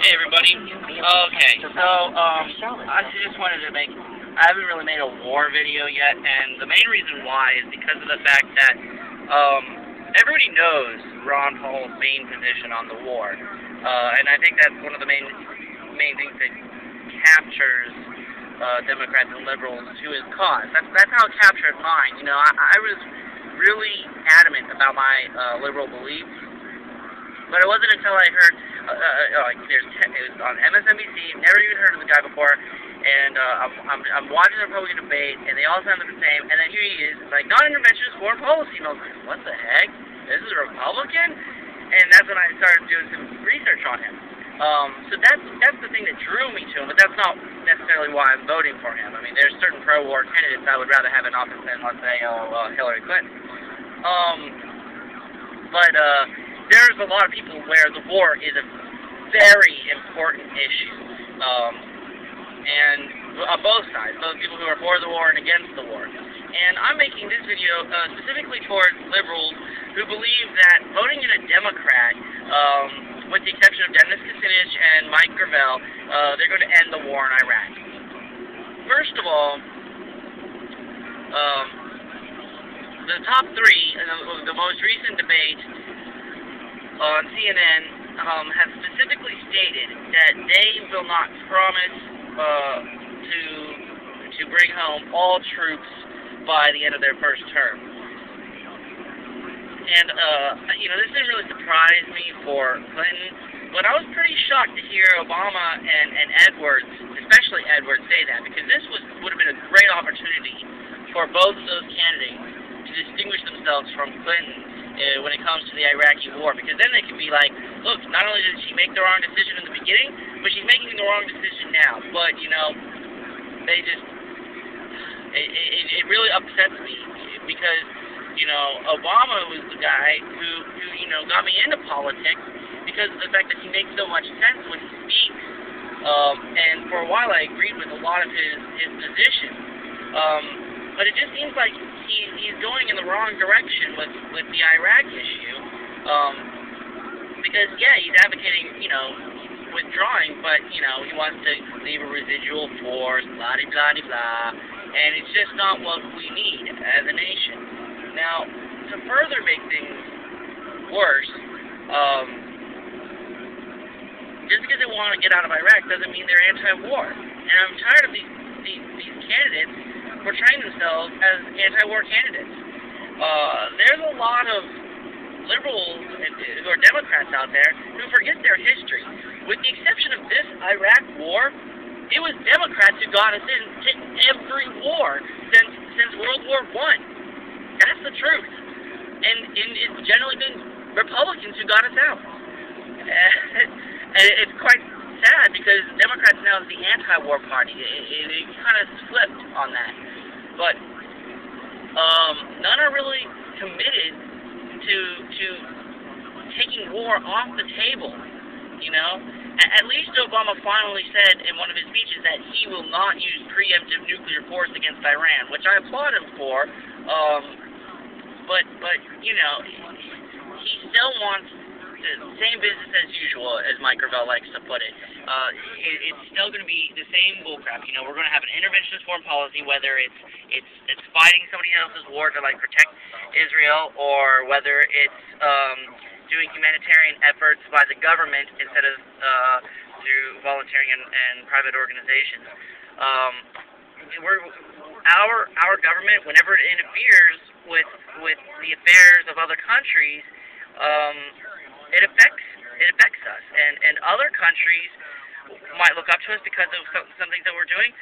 Hey everybody. Okay, so I just wanted to I haven't really made a war video yet, and the main reason why is because of the fact that everybody knows Ron Paul's main position on the war, and I think that's one of the main things that captures Democrats and liberals to his cause. That's how it captured mine. You know, I was really adamant about my liberal beliefs, but it wasn't until I heard it was on MSNBC. Never even heard of the guy before, and I'm watching the Republican debate, and they all sound the same. And then here he is, like non-interventionist foreign policy, and I was like, what the heck? This is a Republican? And that's when I started doing some research on him. So that's the thing that drew me to him, but that's not necessarily why I'm voting for him. I mean, there's certain pro-war candidates I would rather have in office than, let's say, Hillary Clinton. But there's a lot of people where the war is a very important issue, and on both sides, both people who are for the war and against the war. And I'm making this video specifically towards liberals who believe that voting in a Democrat, with the exception of Dennis Kucinich and Mike Gravel, they're going to end the war in Iraq. First of all, the top three, the most recent debate on CNN has specifically stated that they will not promise to bring home all troops by the end of their first term. And you know, this didn't really surprise me for Clinton, but I was pretty shocked to hear Obama and Edwards, especially Edwards, say that, because this would have been a great opportunity for both of those candidates to distinguish themselves from Clinton when it comes to the Iraqi war, because then they could be like, look, not only did she make the wrong decision in the beginning, but she's making the wrong decision now. But, you know, they just, it really upsets me, because, you know, Obama was the guy who you know, got me into politics because of the fact that he makes so much sense when he speaks, and for a while I agreed with a lot of his positions. But it just seems like he's going in the wrong direction with the Iraq issue, because, yeah, he's advocating, you know, withdrawing, but, you know, he wants to leave a residual force, blah-de-blah-de-blah, and it's just not what we need as a nation. Now, to further make things worse, just because they want to get out of Iraq doesn't mean they're anti-war, and I'm tired of these candidates portraying themselves as anti-war candidates. There's a lot of liberals or Democrats out there who forget their history. With the exception of this Iraq war, it was Democrats who got us into every war since World War I. That's the truth. And it's generally been Republicans who got us out. And it's quite sad because Democrats now is the anti-war party. It kind of flipped on that. But none are really committed to taking war off the table, you know? At least Obama finally said in one of his speeches that he will not use preemptive nuclear force against Iran, which I applaud him for. But you know, he still wants the same business as usual, as Mike Gravel likes to put it. It's still going to be the same bullcrap. You know, we're going to have an interventionist foreign policy, whether it's fighting somebody else's war to like protect Israel, or whether it's doing humanitarian efforts by the government instead of through volunteering and private organizations. Our government, whenever it interferes with the affairs of other countries, it affects us, and other countries might look up to us because of some things that we're doing,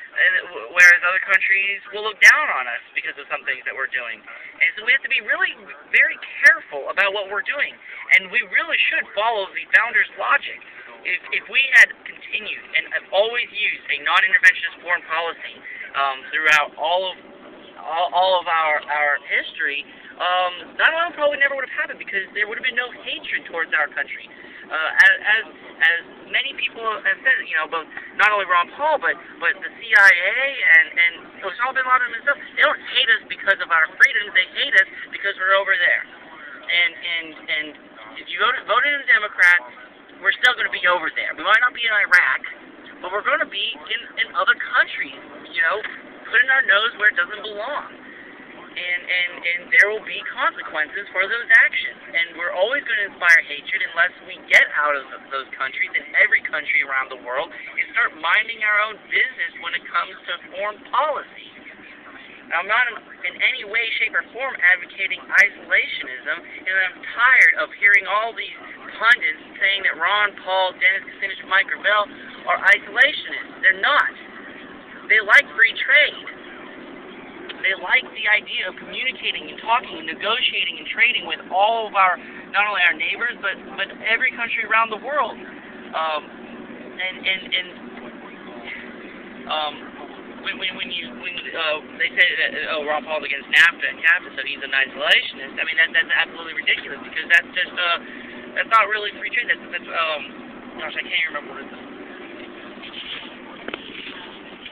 whereas other countries will look down on us because of some things that we're doing. And so we have to be really very careful about what we're doing, and we really should follow the founders' logic. If we had continued and have always used a non-interventionist foreign policy throughout all of our history, 9/11 probably never would have happened, because there would have been no hatred towards our country. As many people have said, you know, both not only Ron Paul but the CIA and Osama bin Laden himself, they don't hate us because of our freedoms. They hate us because we're over there. And if you voted in a Democrat, we're still going to be over there. We might not be in Iraq, but we're going to be in other countries, you know, putting our nose where it doesn't belong. And there will be consequences for those actions. And we're always going to inspire hatred unless we get out of those countries, in every country around the world, and start minding our own business when it comes to foreign policy. Now, I'm not in any way, shape, or form advocating isolationism, and I'm tired of hearing all these pundits saying that Ron Paul, Dennis Kucinich, and Mike Gravel are isolationists. They're not. They like free trade. They like the idea of communicating and talking and negotiating and trading with all of our, not only our neighbors, but every country around the world. When they say that Ron Paul's against NAFTA and CAFTA, so he's an isolationist. I mean that's absolutely ridiculous, because that's just that's not really free trade. That's gosh, I can't remember what it is.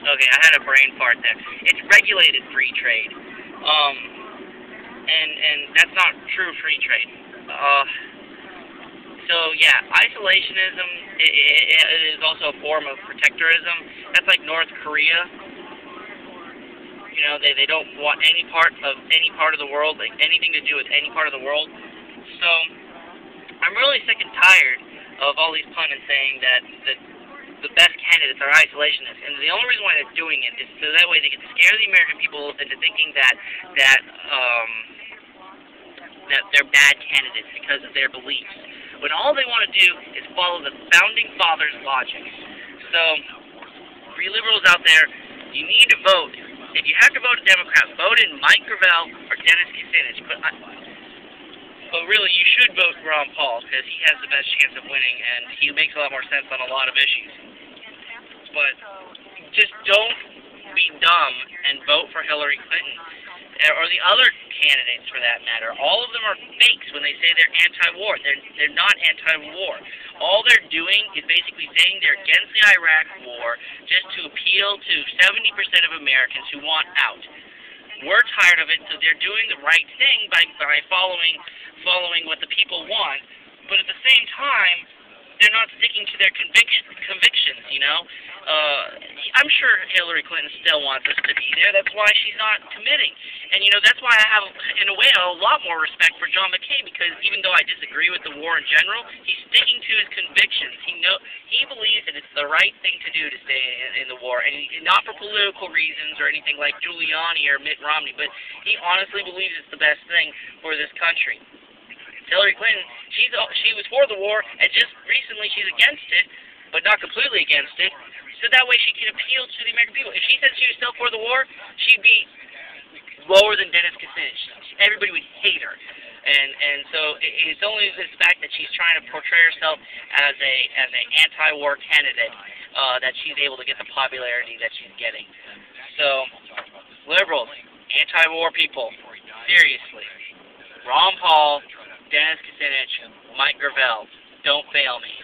Okay, I had a brain fart there. It's regulated free trade, and that's not true free trade. So yeah, isolationism it is also a form of protectorism. That's like North Korea. You know, they don't want any part of the world, like anything to do with any part of the world. So I'm really sick and tired of all these pundits saying that the best candidates are isolationists, and the only reason why they're doing it is so that way they can scare the American people into thinking that they're bad candidates because of their beliefs, when all they want to do is follow the founding fathers' logic. So, for you liberals out there, you need to vote. If you have to vote a Democrat, vote in Mike Gravel or Dennis Kucinich. But really, you should vote Ron Paul, because he has the best chance of winning, and he makes a lot more sense on a lot of issues. But just don't be dumb and vote for Hillary Clinton, or the other candidates for that matter. All of them are fakes when they say they're anti-war. They're not anti-war. All they're doing is basically saying they're against the Iraq war just to appeal to 70% of Americans who want out. We're tired of it, so they're doing the right thing by following what the people want, but at the same time, they're not sticking to their convictions, you know? I'm sure Hillary Clinton still wants us to be there. That's why she's not committing. And, you know, that's why I have, in a way, a lot more respect for John McCain, because even though I disagree with the war in general, he's sticking to his convictions. He believes that it's the right thing to do to stay in the war, and not for political reasons or anything like Giuliani or Mitt Romney, but he honestly believes it's the best thing for this country. Hillary Clinton, she was for the war, and just recently she's against it, but not completely against it, so that way she can appeal to the American people. If she said she was still for the war, she'd be lower than Dennis Kucinich. Everybody would hate her. And so it's only this fact that she's trying to portray herself as an anti-war candidate that she's able to get the popularity that she's getting. So, liberals, anti-war people, seriously, Ron Paul, Dennis Kucinich, Mike Gravel, don't fail me.